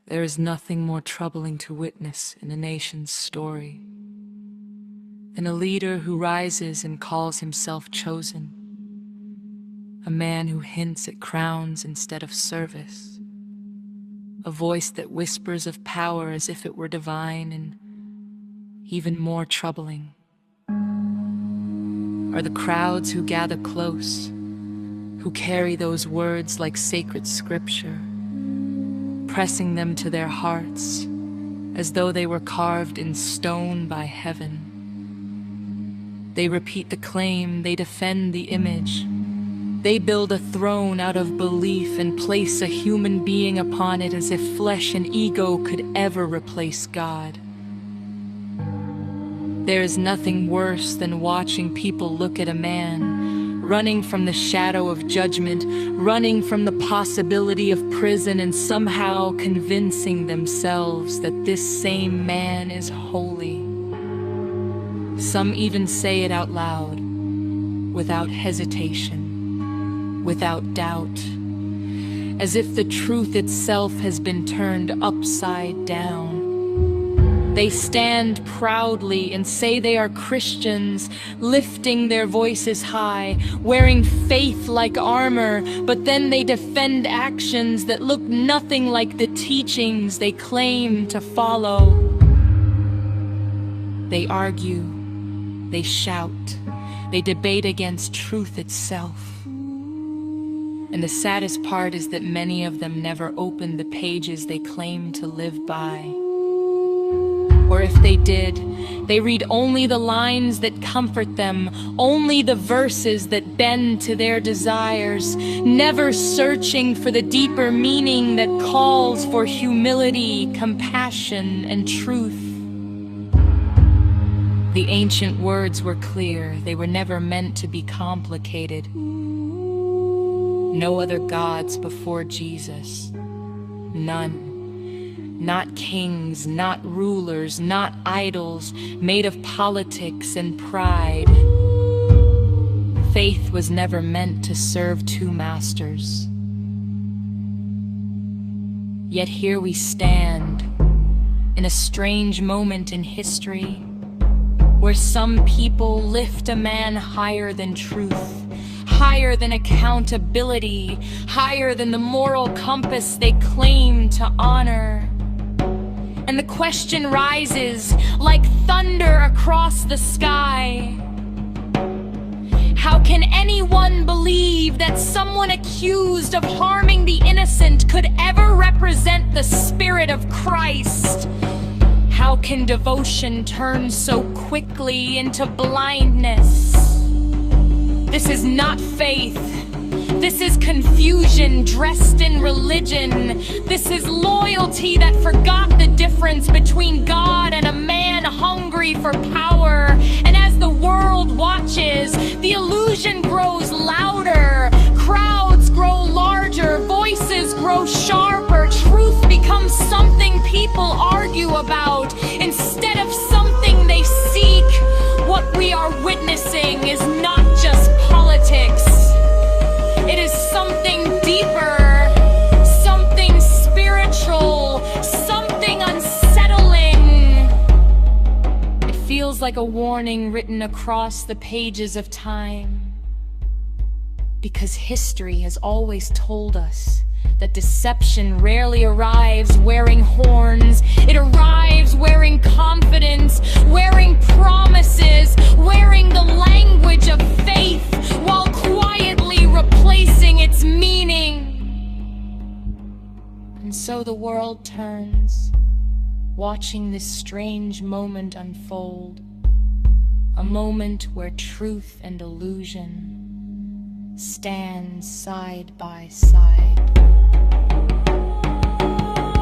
There is nothing more troubling to witness in a nation's story than a leader who rises and calls himself chosen, a man who hints at crowns instead of service, a voice that whispers of power as if it were divine, and even more troubling are the crowds who gather close, who carry those words like sacred scripture, pressing them to their hearts as though they were carved in stone by heaven. They repeat the claim, they defend the image. They build a throne out of belief and place a human being upon it as if flesh and ego could ever replace God. There is nothing worse than watching people look at a man, running from the shadow of judgment, running from the possibility of prison, and somehow convincing themselves that this same man is holy. Some even say it out loud, without hesitation, without doubt, as if the truth itself has been turned upside down. They stand proudly and say they are Christians, lifting their voices high, wearing faith like armor, but then they defend actions that look nothing like the teachings they claim to follow. They argue, they shout, they debate against truth itself. And the saddest part is that many of them never open the pages they claim to live by. Or if they did, they read only the lines that comfort them, only the verses that bend to their desires, never searching for the deeper meaning that calls for humility, compassion, and truth. The ancient words were clear, they were never meant to be complicated. No other gods before Jesus, none. Not kings, not rulers, not idols made of politics and pride. Faith was never meant to serve two masters. Yet here we stand, in a strange moment in history, where some people lift a man higher than truth, higher than accountability, higher than the moral compass they claim to honor. And the question rises like thunder across the sky. How can anyone believe that someone accused of harming the innocent could ever represent the Spirit of Christ? How can devotion turn so quickly into blindness? This is not faith. This is confusion dressed in religion. This is loyalty that forgot the difference between God and a man hungry for power. And as the world watches, the illusion grows louder. Crowds grow larger. Voices grow sharper. Truth becomes something people argue about instead of something they seek. What we are witnessing is not just politics. It is something deeper, something spiritual, something unsettling. It feels like a warning written across the pages of time. Because history has always told us that deception rarely arrives wearing horns. It arrives wearing confidence, wearing promises, wearing the language of faith, while quietly replacing its meaning. And so the world turns, watching this strange moment unfold, a moment where truth and illusion stand side by side,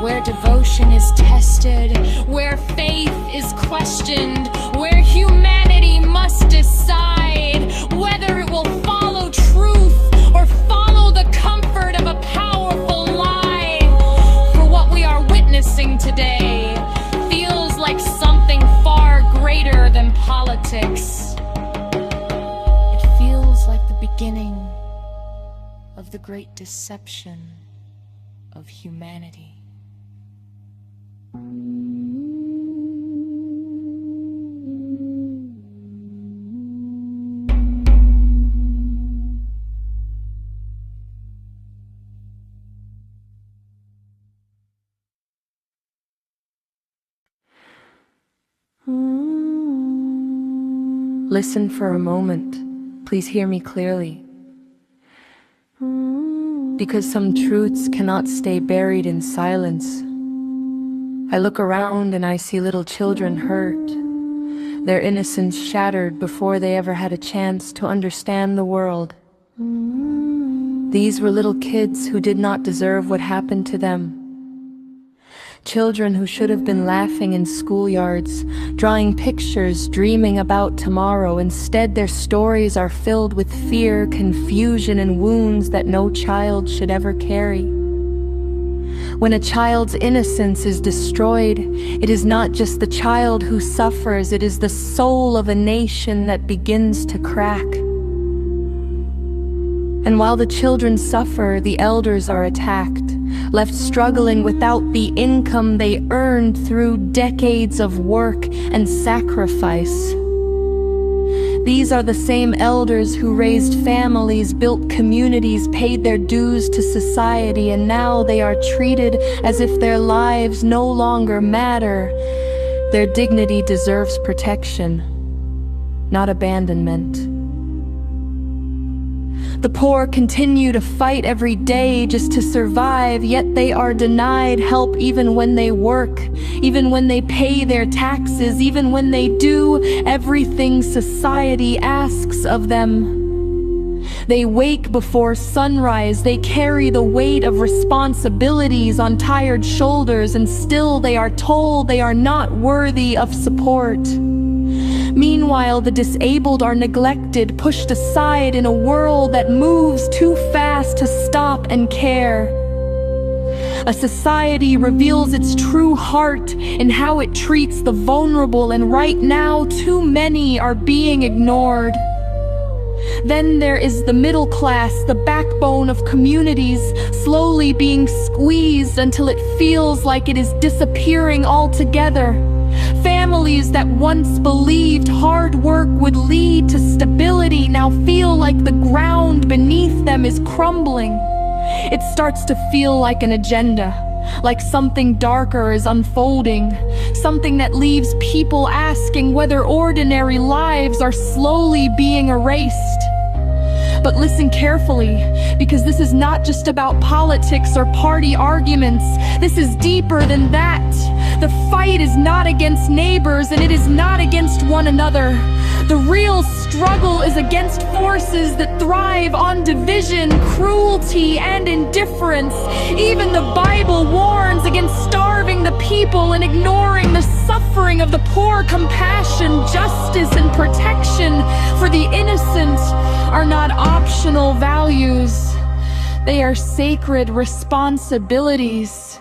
where devotion is tested, where faith is questioned, where humanity must decide whether it will follow truth or follow the comfort of a powerful lie. For what we are witnessing today feels like something far greater than politics. It feels like the beginning of the great deception of humanity. Listen for a moment. Please hear me clearly. Because some truths cannot stay buried in silence. I look around and I see little children hurt, their innocence shattered before they ever had a chance to understand the world. These were little kids who did not deserve what happened to them. Children who should have been laughing in schoolyards, drawing pictures, dreaming about tomorrow. Instead, their stories are filled with fear, confusion, and wounds that no child should ever carry. When a child's innocence is destroyed, it is not just the child who suffers, it is the soul of a nation that begins to crack. And while the children suffer, the elders are attacked, left struggling without the income they earned through decades of work and sacrifice. These are the same elders who raised families, built communities, paid their dues to society, and now they are treated as if their lives no longer matter. Their dignity deserves protection, not abandonment. The poor continue to fight every day just to survive, yet they are denied help even when they work, even when they pay their taxes, even when they do everything society asks of them. They wake before sunrise, they carry the weight of responsibilities on tired shoulders, and still they are told they are not worthy of support. Meanwhile, the disabled are neglected, pushed aside in a world that moves too fast to stop and care. A society reveals its true heart in how it treats the vulnerable, and right now, too many are being ignored. Then there is the middle class, the backbone of communities, slowly being squeezed until it feels like it is disappearing altogether. Families that once believed hard work would lead to stability now feel like the ground beneath them is crumbling. It starts to feel like an agenda, like something darker is unfolding, something that leaves people asking whether ordinary lives are slowly being erased. But listen carefully, because this is not just about politics or party arguments. This is deeper than that. The fight is not against neighbors, and it is not against one another. The real struggle is against forces that thrive on division, cruelty, and indifference. Even the Bible warns against starving the people and ignoring the suffering of the poor. Compassion, justice, and protection for the innocent are not optional values. They are sacred responsibilities.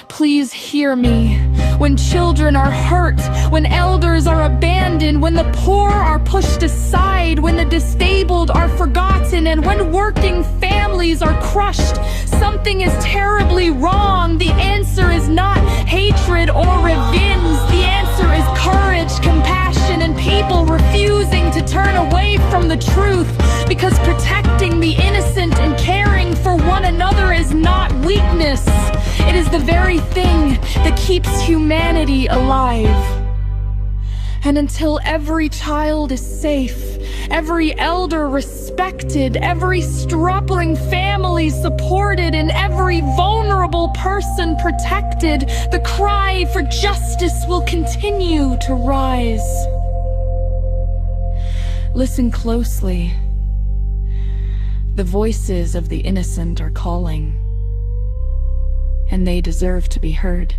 Please hear me. When children are hurt, when elders are abandoned, when the poor are pushed aside, when the disabled are forgotten, and when working families are crushed, something is terribly wrong. The answer is not hatred or revenge. The answer is courage, compassion, and people refusing to turn away from the truth, because protecting the innocent and caring for one another is not weakness. It is the very thing that keeps humanity alive. And until every child is safe, every elder respected, every struggling family supported, and every vulnerable person protected, the cry for justice will continue to rise. Listen closely. The voices of the innocent are calling. and they deserve to be heard.